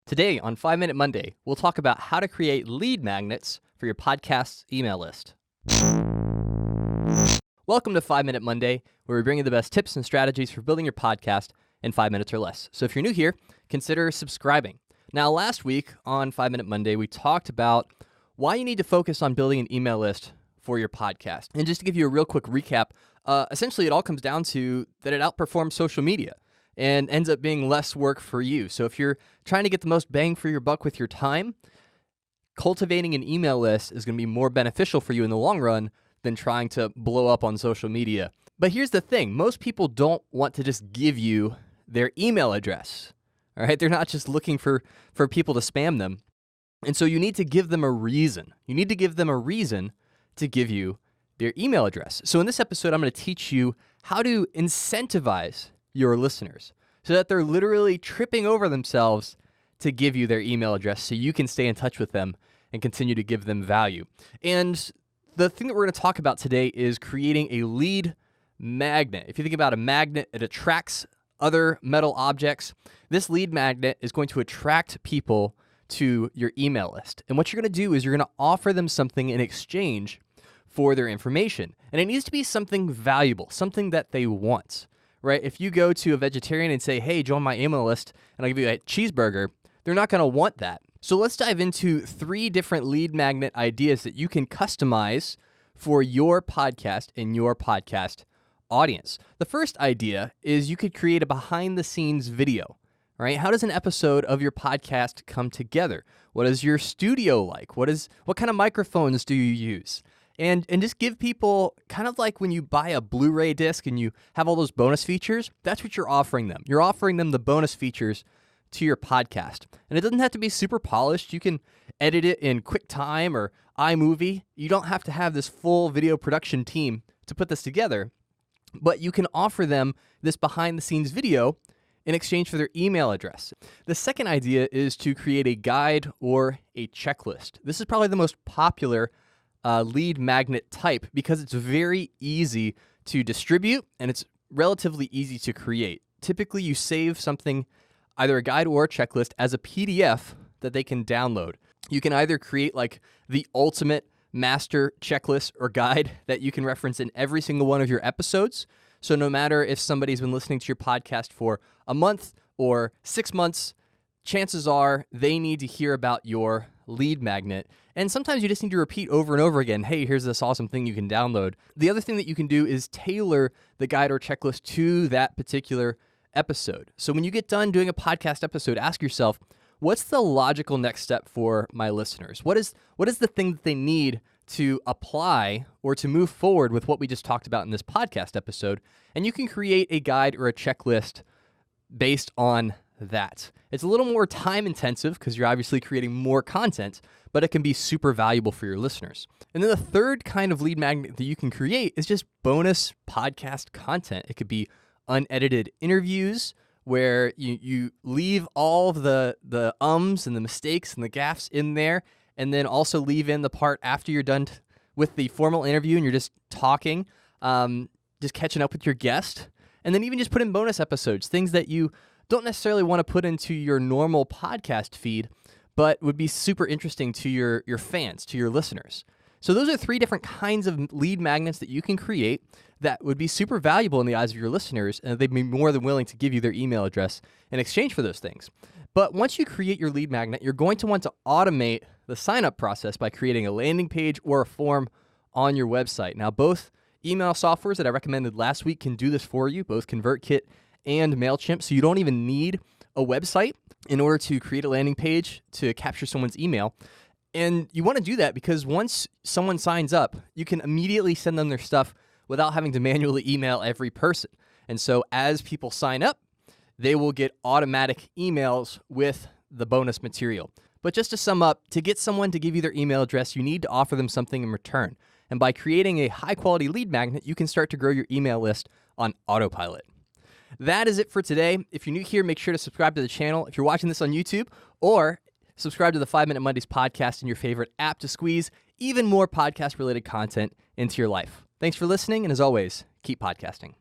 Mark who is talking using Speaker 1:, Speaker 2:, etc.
Speaker 1: Today on 5 Minute Monday, we'll talk about how to create lead magnets for your podcast's email list. Welcome to 5 Minute Monday, where we bring you the best tips and strategies for building your podcast in 5 minutes or less. So if you're new here, consider subscribing. Now, last week on 5 Minute Monday, we talked about why you need to focus on building an email list for your podcast. And just to give you a real quick recap, essentially it all comes down to that it outperforms social media and ends up being less work for you. So if you're trying to get the most bang for your buck with your time, cultivating an email list is going to be more beneficial for you in the long run than trying to blow up on social media. But here's the thing. Most people don't want to just give you their email address. All right? They're not just looking for people to spam them. And so you need to give them a reason. You need to give them a reason to give you their email address. So in this episode, I'm going to teach you how to incentivize your listeners so that they're literally tripping over themselves to give you their email address so you can stay in touch with them and continue to give them value. And the thing that we're going to talk about today is creating a lead magnet. If you think about a magnet, it attracts other metal objects. This lead magnet is going to attract people to your email list. And what you're going to do is you're going to offer them something in exchange for their information. And it needs to be something valuable, something that they want. Right? If you go to a vegetarian and say, hey, join my email list, and I'll give you a cheeseburger, they're not going to want that. So let's dive into 3 different lead magnet ideas that you can customize for your podcast and your podcast audience. The first idea is you could create a behind-the-scenes video. Right? How does an episode of your podcast come together? What is your studio like? What kind of microphones do you use? And just give people, kind of like when you buy a Blu-ray disc and you have all those bonus features, that's what you're offering them. You're offering them the bonus features to your podcast. And it doesn't have to be super polished. You can edit it in QuickTime or iMovie. You don't have to have this full video production team to put this together, but you can offer them this behind-the-scenes video in exchange for their email address. The second idea is to create a guide or a checklist. This is probably the most popular lead magnet type because it's very easy to distribute and it's relatively easy to create. Typically, you save something, either a guide or a checklist, as a PDF that they can download. You can either create like the ultimate master checklist or guide that you can reference in every single one of your episodes. So no matter if somebody's been listening to your podcast for a month or 6 months, chances are they need to hear about your lead magnet. And sometimes you just need to repeat over and over again, hey, here's this awesome thing you can download. The other thing that you can do is tailor the guide or checklist to that particular episode. So when you get done doing a podcast episode, ask yourself, what's the logical next step for my listeners? What is the thing that they need to apply or to move forward with what we just talked about in this podcast episode? And you can create a guide or a checklist based on that. It's a little more time intensive because you're obviously creating more content, but it can be super valuable for your listeners. And then the third kind of lead magnet that you can create is just bonus podcast content. It could be unedited interviews where you leave all of the ums and the mistakes and the gaffes in there, and then also leave in the part after you're done with the formal interview and you're just talking, just catching up with your guest. And then even just put in bonus episodes, things that you don't necessarily want to put into your normal podcast feed, but would be super interesting to your fans, to your listeners. So those are 3 different kinds of lead magnets that you can create that would be super valuable in the eyes of your listeners, and they'd be more than willing to give you their email address in exchange for those things. But once you create your lead magnet, you're going to want to automate the sign-up process by creating a landing page or a form on your website. Now, both email softwares that I recommended last week can do this for you, both ConvertKit and MailChimp, so you don't even need a website in order to create a landing page to capture someone's email. And you want to do that because once someone signs up, you can immediately send them their stuff without having to manually email every person. And so as people sign up, they will get automatic emails with the bonus material. But just to sum up, to get someone to give you their email address, you need to offer them something in return. And by creating a high-quality lead magnet, you can start to grow your email list on autopilot. That is it for today. If you're new here, make sure to subscribe to the channel. If you're watching this on YouTube, or subscribe to the 5 Minute Mondays podcast in your favorite app to squeeze even more podcast-related content into your life. Thanks for listening, and as always, keep podcasting.